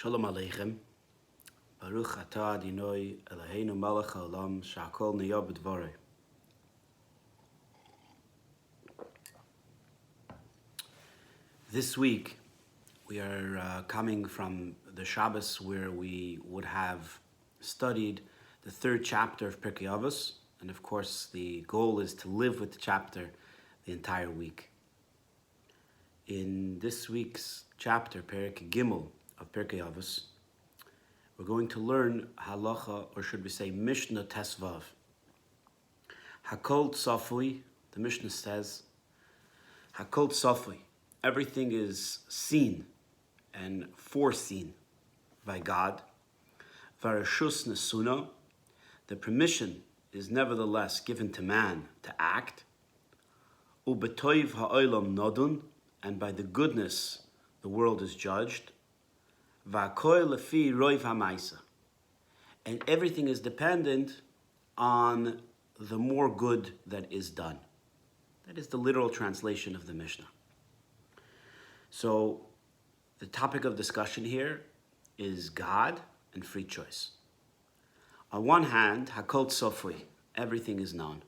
Shalom Aleichem. Baruch atah Adonai Eloheinu melech haolam shehakol niyah b'dvarei. This week, we are coming from the Shabbos where we would have studied the third chapter of Pirkei Avos, and of course the goal is to live with the chapter the entire week. In this week's chapter, Perek Gimel of Pirkei Avos, we're going to learn halacha, or should we say Mishnah Tesvav. Hakol Tzafui, the Mishnah says, Hakol Tzafui, everything is seen and foreseen by God. Varashus Nesuna, the permission is nevertheless given to man to act. Ubetoiv ha'olam nodun, and by the goodness the world is judged. Va'kol lefi roiv ha'maisa, and everything is dependent on the more good that is done. That is the literal translation of the Mishnah. So the topic of discussion here is God and free choice. On one hand, Hakol Tzofui, everything is known.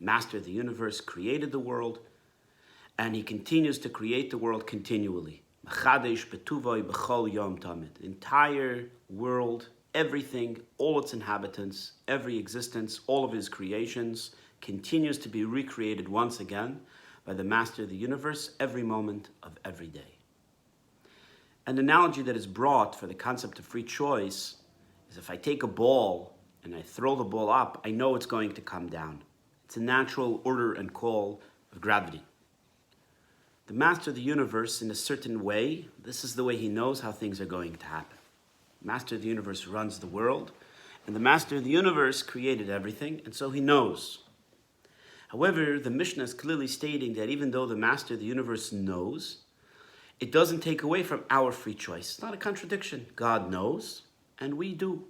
Master of the universe created the world, and he continues to create the world continually. The entire world, everything, all its inhabitants, every existence, all of his creations continues to be recreated once again by the Master of the universe every moment of every day. An analogy that is brought for the concept of free choice is if I take a ball and I throw the ball up, I know it's going to come down. It's a natural order and call of gravity. The Master of the universe, in a certain way, this is the way he knows how things are going to happen. The Master of the universe runs the world, and the Master of the universe created everything, and so he knows. However, the Mishnah is clearly stating that even though the Master of the universe knows, it doesn't take away from our free choice. It's not a contradiction. God knows, and we do.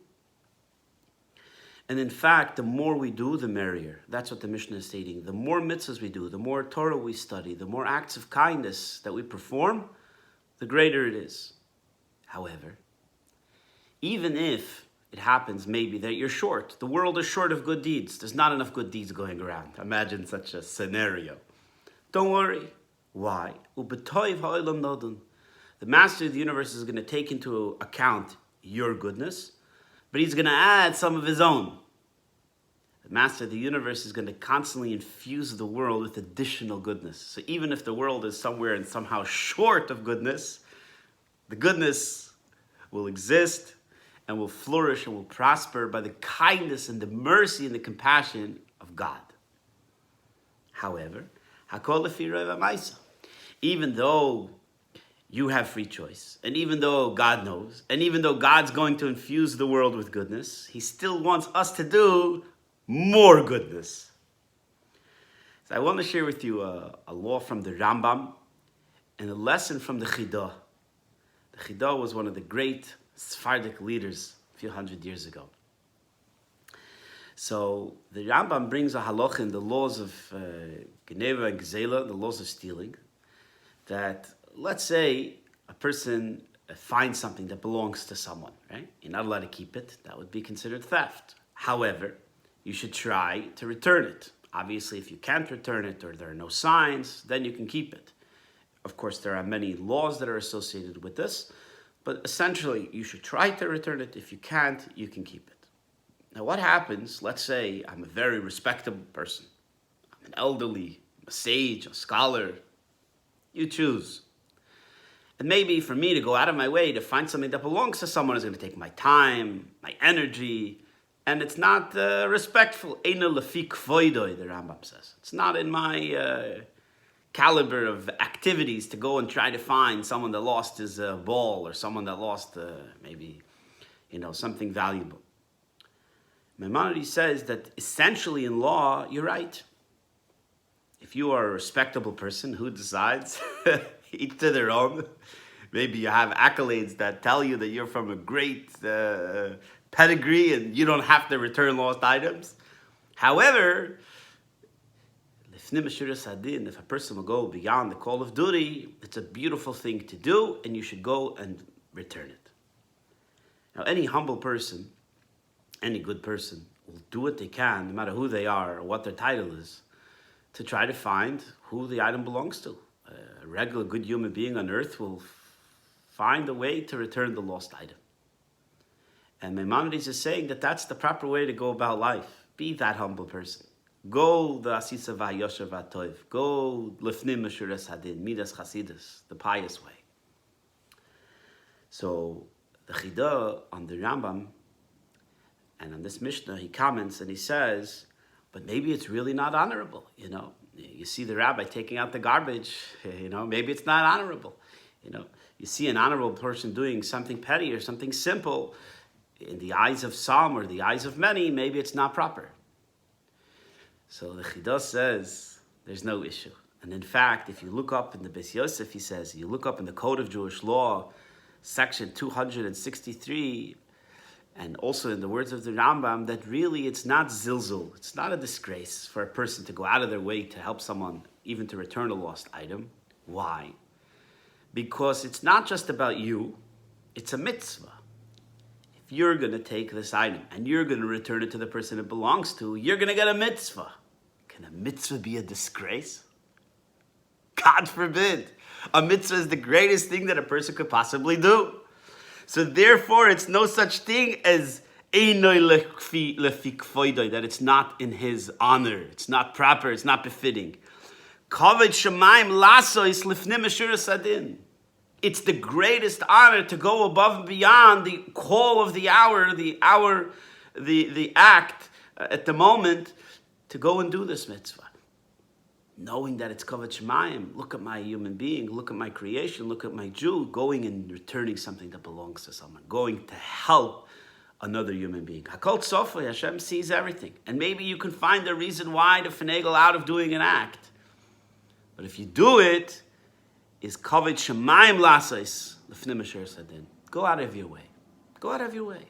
And in fact, the more we do, the merrier. That's what the Mishnah is stating. The more mitzvahs we do, the more Torah we study, the more acts of kindness that we perform, the greater it is. However, even if it happens maybe that you're short, the world is short of good deeds, there's not enough good deeds going around. Imagine such a scenario. Don't worry. Why? The Master of the universe is going to take into account your goodness, but he's going to add some of his own. The Master of the universe is going to constantly infuse the world with additional goodness. So even if the world is somewhere and somehow short of goodness, the goodness will exist and will flourish and will prosper by the kindness and the mercy and the compassion of God. However, even though you have free choice, and even though God knows, and even though God's going to infuse the world with goodness, he still wants us to do more goodness. So I want to share with you a law from the Rambam and a lesson from the Chidah. The Chidah was one of the great Sephardic leaders a few hundred years ago. So the Rambam brings a halach in the laws of Geneva and Gzela, the laws of stealing, that let's say a person finds something that belongs to someone, right? You're not allowed to keep it. That would be considered theft. However, you should try to return it. Obviously, if you can't return it or there are no signs, then you can keep it. Of course, there are many laws that are associated with this, but essentially, you should try to return it. If you can't, you can keep it. Now, what happens? Let's say I'm a very respectable person. I'm an elderly, a sage, a scholar. You choose. And maybe for me to go out of my way to find something that belongs to someone is going to take my time, my energy, and it's not respectful. Eina lefi kvoidoi, the Rambam says. It's not in my caliber of activities to go and try to find someone that lost his ball or someone that lost maybe, something valuable. Maimonides says that essentially in law, you're right. If you are a respectable person who decides, each to their own, maybe you have accolades that tell you that you're from a great pedigree and you don't have to return lost items. However, if a person will go beyond the call of duty, it's a beautiful thing to do and you should go and return it. Now, any humble person, any good person, will do what they can, no matter who they are or what their title is, to try to find who the item belongs to. A regular good human being on earth will find a way to return the lost item. And Maimonides is saying that that's the proper way to go about life. Be that humble person. Go the asisa v'hayosher v'atoiv. Go lifnim meshuras hadin, midas chasidus, the pious way. So the Chidah on the Rambam and on this Mishnah, he comments and he says, but maybe it's really not honorable, you know. You see the rabbi taking out the garbage, you know, maybe it's not honorable. You know, you see an honorable person doing something petty or something simple, in the eyes of some or the eyes of many, maybe it's not proper. So the Chidah says there's no issue. And in fact, if you look up in the Beis Yosef, he says, you look up in the Code of Jewish Law, section 263, and also in the words of the Rambam, that really it's not zilzul, it's not a disgrace for a person to go out of their way to help someone, even to return a lost item. Why? Because it's not just about you, it's a mitzvah. If you're going to take this item and you're going to return it to the person it belongs to, you're going to get a mitzvah. Can a mitzvah be a disgrace? God forbid. A mitzvah is the greatest thing that a person could possibly do. So therefore, it's no such thing as that it's not in his honor, it's not proper, it's not befitting. It's the greatest honor to go above and beyond the call of the hour, the act at the moment, to go and do this mitzvah. Knowing that it's kavod shemayim, look at my human being, look at my creation, look at my Jew, going and returning something that belongs to someone, going to help another human being. Hakol tzofay, Hashem sees everything. And maybe you can find a reason why to finagle out of doing an act. But if you do it, is kavod shemayim lasais, lefnim asher sadin. Go out of your way. Go out of your way.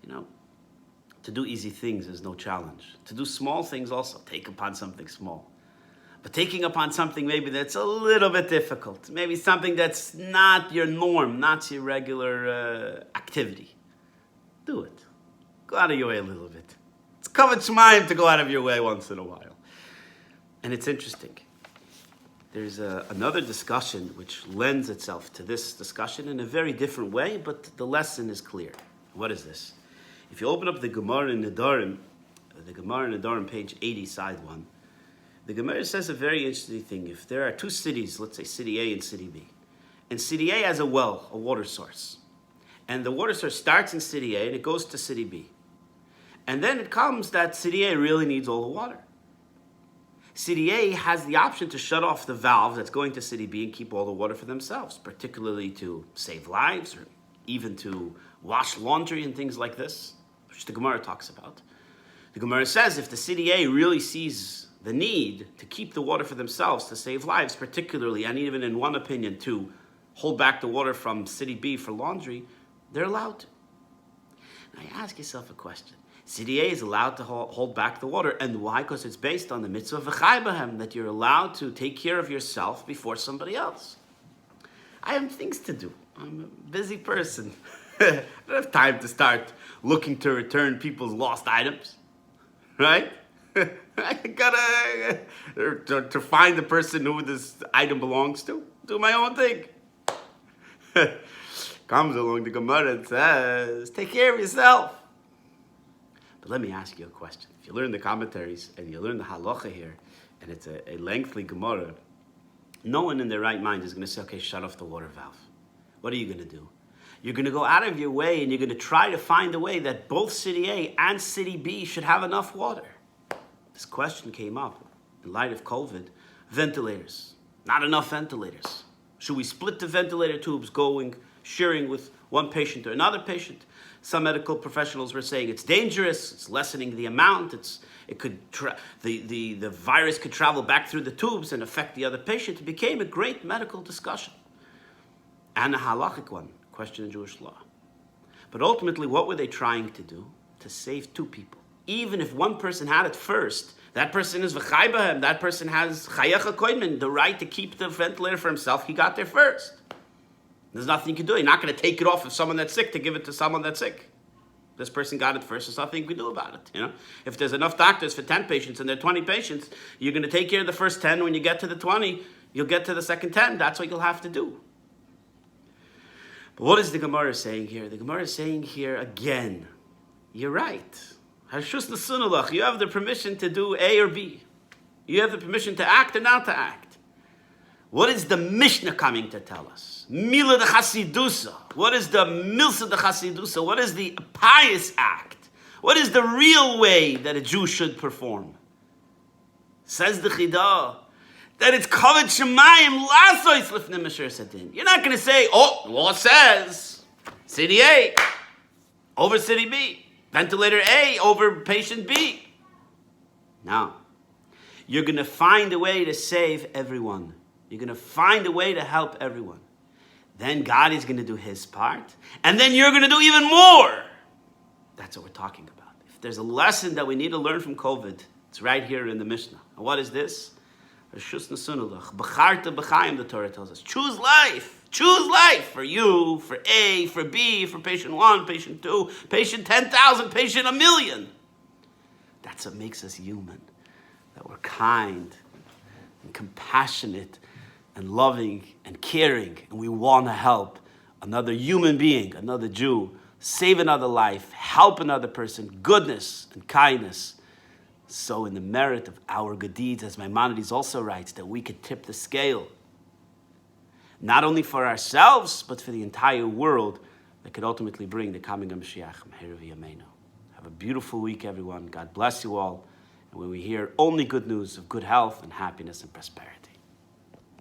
You know, to do easy things is no challenge. To do small things also, take upon something small. But taking upon something maybe that's a little bit difficult, maybe something that's not your norm, not your regular activity, do it. Go out of your way a little bit. It's kavod shemayim to go out of your way once in a while. And it's interesting. There's another discussion which lends itself to this discussion in a very different way, but the lesson is clear. What is this? If you open up the Gemara in Nedarim, page 80, side 1, the Gemara says a very interesting thing. If there are two cities, let's say city A and city B, and city A has a well, a water source, and the water source starts in city A and it goes to city B, and then it comes that city A really needs all the water. City A has the option to shut off the valve that's going to city B and keep all the water for themselves, particularly to save lives or even to wash laundry and things like this, which the Gemara talks about. The Gemara says if the city A really sees the need to keep the water for themselves, to save lives particularly, and even in one opinion to hold back the water from city B for laundry, they're allowed to. Now you ask yourself a question. City A is allowed to hold back the water, and why? Because it's based on the mitzvah v'chai b'hem, that you're allowed to take care of yourself before somebody else. I have things to do. I'm a busy person. I don't have time to start looking to return people's lost items, right? I gotta to find the person who this item belongs to. Do my own thing. Comes along the Gemara and says, take care of yourself. But let me ask you a question. If you learn the commentaries and you learn the halacha here, and it's a lengthy Gemara, no one in their right mind is going to say, okay, shut off the water valve. What are you going to do? You're going to go out of your way and you're going to try to find a way that both city A and city B should have enough water. This question came up in light of COVID. Ventilators. Not enough ventilators. Should we split the ventilator tubes sharing with one patient or another patient? Some medical professionals were saying it's dangerous, it's lessening the amount, the virus could travel back through the tubes and affect the other patient. It became a great medical discussion. And a halachic one, question in Jewish law. But ultimately, what were they trying to do? To save two people. Even if one person had it first, that person is v'chai b'hem, that person has chayecha koidmin, the right to keep the ventilator for himself, he got there first. There's nothing you can do. You're not going to take it off of someone that's sick to give it to someone that's sick. This person got it first. There's nothing you can do about it. If there's enough doctors for 10 patients and there are 20 patients, you're going to take care of the first 10. When you get to the 20, you'll get to the second 10. That's what you'll have to do. But what is the Gemara saying here? The Gemara is saying here again, you're right. You have the permission to do A or B. You have the permission to act or not to act. What is the Mishnah coming to tell us? Mila de Chasidusa. What is the Milsa de Chasidusa? What is the pious act? What is the real way that a Jew should perform? Says the Chidah, that it's covered Shemayim Lasois Lifnei Mashir Sadin. You're not going to say, the law says, city A over city B, ventilator A over patient B. No. You're going to find a way to save everyone. You're going to find a way to help everyone. Then God is going to do his part. And then you're going to do even more. That's what we're talking about. If there's a lesson that we need to learn from COVID, it's right here in the Mishnah. And what is this? The Torah tells us. Choose life. Choose life for you, for A, for B, for patient 1, patient 2, patient 10,000, patient 1,000,000. That's what makes us human. That we're kind and compassionate and loving and caring, and we want to help another human being, another Jew, save another life, help another person, goodness and kindness. So in the merit of our good deeds, as Maimonides also writes, that we could tip the scale, not only for ourselves, but for the entire world that could ultimately bring the coming of Mashiach. Have a beautiful week, everyone. God bless you all. And when we hear only good news of good health and happiness and prosperity.